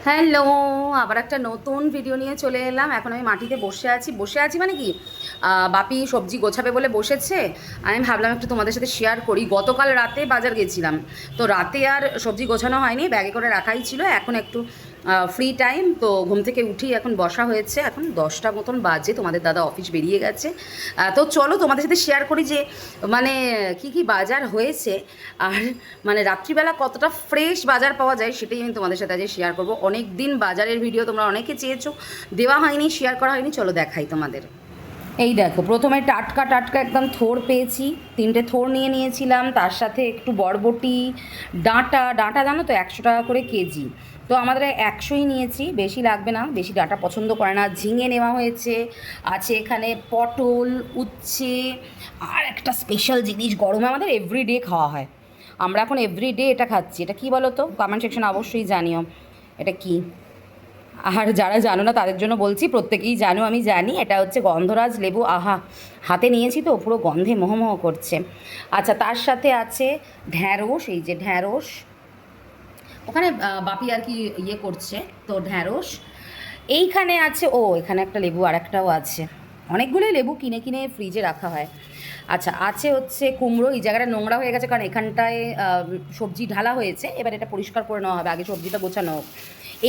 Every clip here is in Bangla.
হ্যালো, আবার একটা নতুন ভিডিও নিয়ে চলে এলাম। এখন আমি মাটিতে বসে আছি মানে কি, বাপি সবজি গোছাবে বলে বসেছে। আমি ভাবলাম একটু তোমাদের সাথে শেয়ার করি। গতকাল রাতে বাজার গেছিলাম, তো রাতে আর সবজি গোছানো হয়নি, ব্যাগে করে রাখাই ছিল। এখন একটু ফ্রি টাইম, তো ঘুম থেকে উঠি এখন বসা হয়েছে। এখন 10টা মতন বাজে, তোমাদের দাদা অফিস বেরিয়ে গেছে। তো চলো তোমাদের সাথে শেয়ার করি যে মানে কি কি বাজার হয়েছে, আর মানে রাত্রিবেলা কতটা ফ্রেশ বাজার পাওয়া যায় সেটাই আমি তোমাদের সাথে আজ শেয়ার করবো। অনেক দিন বাজারের ভিডিও তোমরা অনেকে চেয়েছো, দেওয়া হয়নি, শেয়ার করা হয়নি। চলো দেখাই তোমাদের। এই দেখো, প্রথমে টাটকা টাটকা একদম থোড় পেয়েছি। 3টে থোড় নিয়ে নিয়েছিলাম, তার সাথে একটু বরবটি, ডাঁটা। ডাঁটা জানো তো 100 টাকা করে কেজি, তো আমাদের 100ই নিয়েছি, বেশি লাগবে না, বেশি ডাঁটা পছন্দ করে না। ঝিঙে নেওয়া হয়েছে, আছে এখানে পটল, উচ্ছে, আর একটা স্পেশাল জিনিস গরমে আমাদের এভরিডে খাওয়া হয়। আমরা এখন এভরিডে এটা খাচ্ছি। এটা কি বলো তো, কমেন্ট সেকশনে অবশ্যই জানিও এটা কি। আর যারা জানো না তাদের জন্য বলছি, প্রত্যেকেই জানো আমি জানি, এটা হচ্ছে গন্ধরাজ লেবু। আহা, হাতে নিয়েছি তো পুরো গন্ধে মোহমোহ করছে। আচ্ছা, তার সাথে আছে ঢ্যাঁড়স। এই যে ঢ্যাঁড়স, ওখানে বাপি আর কি ইয়ে করছে, তো ঢ্যাঁড়স। এইখানে আছে, ও এখানে একটা লেবু আর একটাও আছে। অনেকগুলোই লেবু কিনে কিনে ফ্রিজে রাখা হয়। আচ্ছা, আছে হচ্ছে কুমড়ো। এই জায়গাটা নোংরা হয়ে গেছে কারণ এখানটায় সবজি ঢালা হয়েছে, এবার এটা পরিষ্কার করে নেওয়া হবে, আগে সবজিটা গোছানো হোক।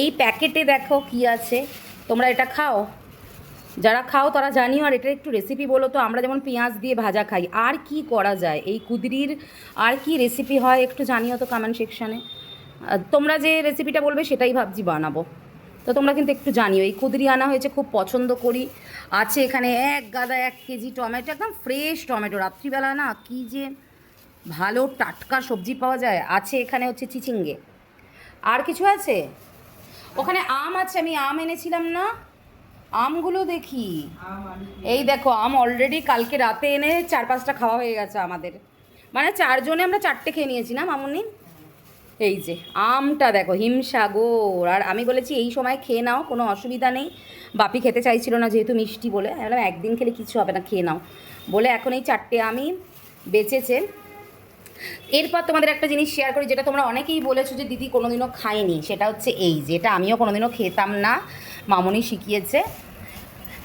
এই প্যাকেটে দেখো কি আছে। তোমরা এটা খাও? যারা খাও তারা জানিও। আর এটার একটু রেসিপি বলো তো। আমরা যেমন পেঁয়াজ দিয়ে ভাজা খাই, আর কি করা যায় এই কুদরির, আর কি রেসিপি হয় একটু জানিও তো কমেন্ট সেকশানে। তোমরা যে রেসিপিটা বলবে সেটাই ভাবছি বানাবো, তো তোমরা কিন্তু একটু জানিও। এই কুদরি আনা হয়েছে, খুব পছন্দ করি। আছে এখানে 1 কেজি টমেটো, একদম ফ্রেশ টমেটো। রাত্রিবেলা না কি যে ভালো টাটকা সবজি পাওয়া যায়। আছে এখানে হচ্ছে চিচিঙ্গে। আর কিছু আছে, ওখানে আম আছে, আমি আম এনেছিলাম না, আমগুলো দেখি। এই দেখো, আম অলরেডি কালকে রাতে এনে 4-5টা খাওয়া হয়ে গেছে আমাদের। মানে 4 জনে আমরা 4টে খেয়ে নিয়েছি না মামুনি। এই যে আমটা দেখো, হিমসাগর। আর আমি বলেছি এই সময় খেয়ে নাও, কোনো অসুবিধা নেই। বাপি খেতে চাইছিল না যেহেতু মিষ্টি বলে, আমি বললাম একদিন খেলে কিছু হবে না, খেয়ে নাও বলে এখন এই 4টে আমই বেঁচেছে। এরপর তোমাদের একটা জিনিস শেয়ার করি, যেটা তোমরা অনেকেই বলেছো যে দিদি কোনোদিনও খাইনি, সেটা হচ্ছে এই যে, এটা আমিও কোনোদিনও খেতাম না, মামনি শিখিয়েছে,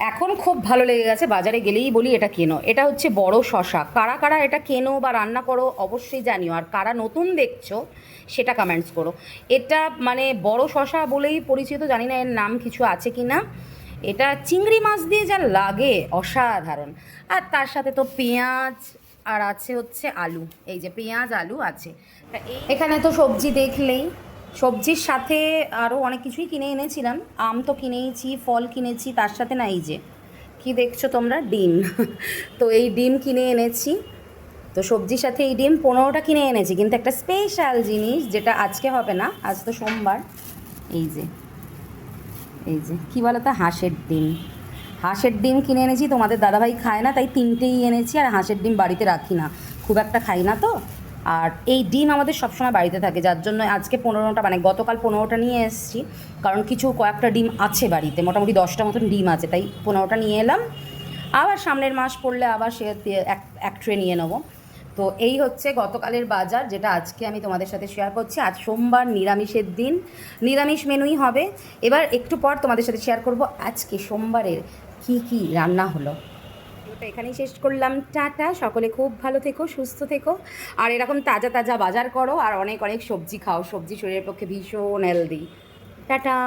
এখন খুব ভালো লেগে গেছে, বাজারে গেলেই বলি এটা কেনো। এটা হচ্ছে বড় শশা। কারা কারা এটা কেনো বা রান্না করো অবশ্যই জানিও, আর কারা নতুন দেখছো সেটা কমেন্টস করো। এটা মানে বড় শশা বলেই পরিচিত, জানি না এর নাম কিছু আছে কি না। এটা চিংড়ি মাছ দিয়ে যা লাগে অসাধারণ। আর তার সাথে তো পেঁয়াজ, আর আছে হচ্ছে আলু। এই যে পেঁয়াজ আলু আছে। এখানে তো সবজি দেখলেই, সবজির সাথে আরও অনেক কিছুই কিনে এনেছিলাম। আম তো কিনেইছি, ফল কিনেছি, তার সাথে না এই যে কী দেখছো তোমরা, ডিম। তো এই ডিম কিনে এনেছি। তো সবজির সাথে এই ডিম 15টা কিনে এনেছি, কিন্তু একটা স্পেশাল জিনিস যেটা আজকে হবে না, আজ তো সোমবার। এই যে, এই যে কী বলো তো, হাঁসের ডিম। হাঁসের ডিম কিনে এনেছি, তোমাদের দাদাভাই খায় না তাই 3টেই এনেছি। আর হাঁসের ডিম বাড়িতে রাখি না, খুব একটা খাই না তো। আর এই ডিম আমাদের সবসময় বাড়িতে থাকে, যার জন্য আজকে 15টা, মানে গতকাল 15টা নিয়ে এসেছি। কারণ কিছু কয়েকটা ডিম আছে বাড়িতে, মোটামুটি 10টা মতন ডিম আছে, তাই 15টা নিয়ে এলাম। আবার সামনের মাস পড়লে আবার সে এক ট্রে নিয়ে নেবো। তো এই হচ্ছে গতকালের বাজার, যেটা আজকে আমি তোমাদের সাথে শেয়ার করছি। আজ সোমবার, নিরামিষের দিন, নিরামিষ মেনুই হবে। এবার একটু পর তোমাদের সাথে শেয়ার করব আজকে সোমবারের কি কি রান্না হলো। তো এখানেই শেষ করলাম, টাটা। সকলে খুব ভালো থেকো, সুস্থ থেকো, আর এরকম তাজা তাজা বাজার করো, আর অনেক অনেক সবজি খাও। সবজি শরীরের পক্ষে ভীষণ হেলদি। টাটা।